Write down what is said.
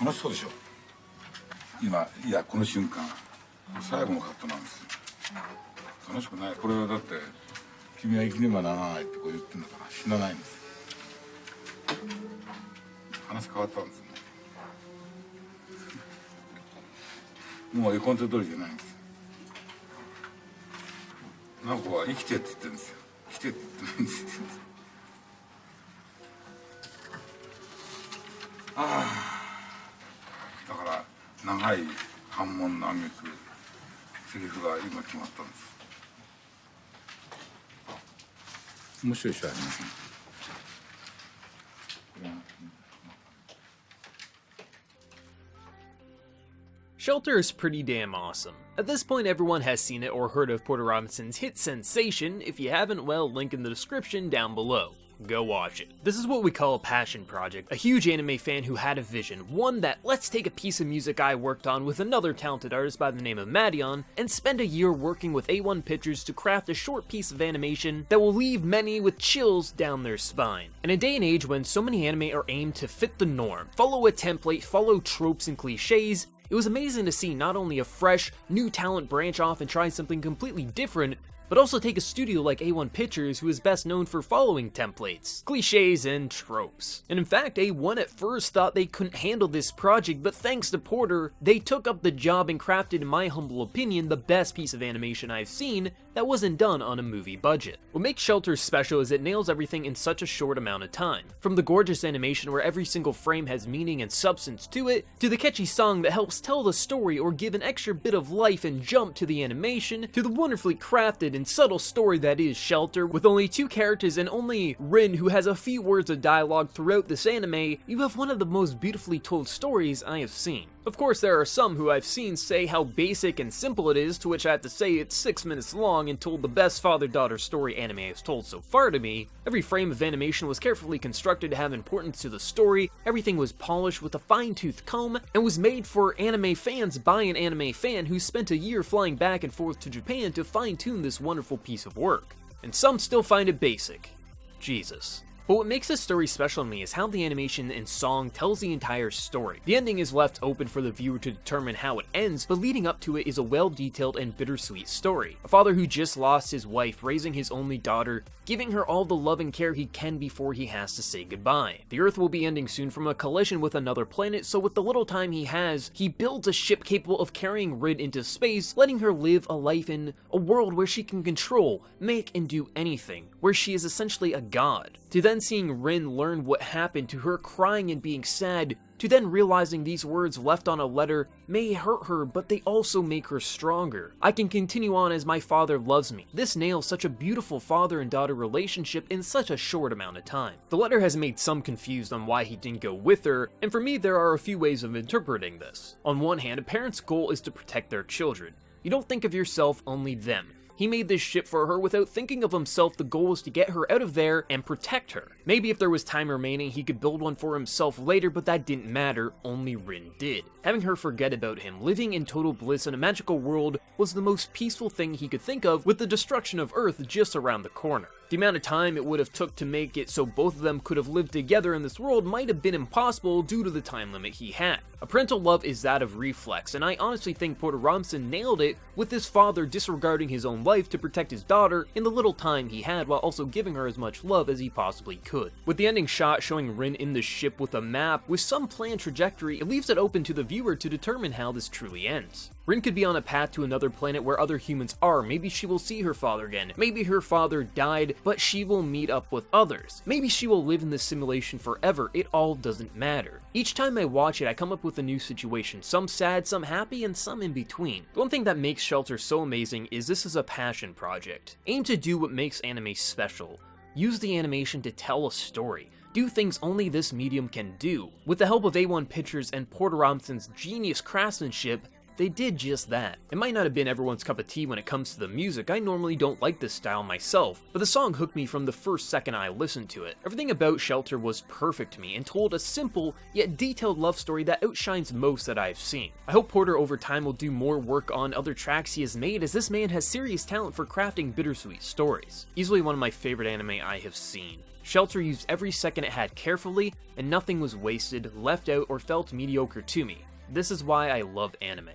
楽しそうでしょ今、いやこの瞬間最後のカットなんですよ。楽しくない。これはだって君は生きねばならないってこう言ってんだから死なないんですよ。話変わったんですよね。もう絵コンテ通りじゃないんですよ。直子は生きてって言ってるんですよ。生きてって言ってないんですよ。だから長い反問の挙句セリフが今決まったんです。面白い人はありません。Shelter is pretty damn awesome. At this point, everyone has seen it or heard of Porter Robinson's hit sensation. If you haven't, well, link in the description down below. Go watch it. This is what we call a passion project, a huge anime fan who had a vision, one that let's take a piece of music I worked on with another talented artist by the name of Madeon, and spend a year working with A1 Pictures to craft a short piece of animation that will leave many with chills down their spine. In a day and age when so many anime are aimed to fit the norm, follow a template, follow tropes and cliches, it was amazing to see not only a fresh, new talent branch off and try something completely different, but also take a studio like A1 Pictures, who is best known for following templates, cliches, and tropes. And in fact, A1 at first thought they couldn't handle this project, but thanks to Porter, they took up the job and crafted, in my humble opinion, the best piece of animation I've seen that wasn't done on a movie budget. What makes Shelter special is it nails everything in such a short amount of time. From the gorgeous animation where every single frame has meaning and substance to it, to the catchy song that helps tell the story or give an extra bit of life and jump to the animation, to the wonderfully crafted and subtle story that is Shelter, with only 2 characters and only Rin, who has a few words of dialogue throughout this anime, you have one of the most beautifully told stories I have seen. Of course, there are some who I've seen say how basic and simple it is, to which I have to say it's 6 minutes long and told the best father-daughter story anime has told so far to me. Every frame of animation was carefully constructed to have importance to the story, everything was polished with a fine-tooth comb, and was made for anime fans by an anime fan who spent a year flying back and forth to Japan to fine-tune this wonderful piece of work. And some still find it basic. Jesus. But what makes this story special to me is how the animation and song tells the entire story. The ending is left open for the viewer to determine how it ends, but leading up to it is a well-detailed and bittersweet story. A father who just lost his wife, raising his only daughter, giving her all the love and care he can before he has to say goodbye. The Earth will be ending soon from a collision with another planet, so with the little time he has, he builds a ship capable of carrying Rin into space, letting her live a life in a world where she can control, make, and do anything, where she is essentially a god. To then seeing Rin learn what happened, to her crying and being sad, to then realizing these words left on a letter may hurt her, but they also make her stronger. I can continue on as my father loves me. This nails such a beautiful father and daughter relationship in such a short amount of time. The letter has made some confused on why he didn't go with her, and for me there are a few ways of interpreting this. On one hand, a parent's goal is to protect their children. You don't think of yourself, only them. He made this ship for her without thinking of himself. The goal was to get her out of there and protect her. Maybe if there was time remaining, he could build one for himself later, but that didn't matter, only Rin did. Having her forget about him, living in total bliss in a magical world, was the most peaceful thing he could think of, with the destruction of Earth just around the corner. The amount of time it would have took to make it so both of them could have lived together in this world might have been impossible due to the time limit he had. A parental love is that of reflex, and I honestly think Porter Robinson nailed it with this father disregarding his own life to protect his daughter in the little time he had, while also giving her as much love as he possibly could. With the ending shot showing Rin in the ship with a map with some planned trajectory, it leaves it open to the viewer to determine how this truly ends. Rin could be on a path to another planet where other humans are. Maybe she will see her father again. Maybe her father died, but she will meet up with others. Maybe she will live in this simulation forever. It all doesn't matter. Each time I watch it, I come up with a new situation, some sad, some happy, and some in between. The one thing that makes Shelter so amazing is this is a passion project. Aim to do what makes anime special. Use the animation to tell a story. Do things only this medium can do. With the help of A1 Pictures and Porter Robinson's genius craftsmanship, They did just that. It might not have been everyone's cup of tea when it comes to the music, I normally don't like this style myself, but the song hooked me from the first second I listened to it. Everything about Shelter was perfect to me and told a simple yet detailed love story that outshines most that I've seen. I hope Porter over time will do more work on other tracks he has made, as this man has serious talent for crafting bittersweet stories. Easily one of my favorite anime I have seen. Shelter used every second it had carefully, and nothing was wasted, left out, or felt mediocre to me. This is why I love anime.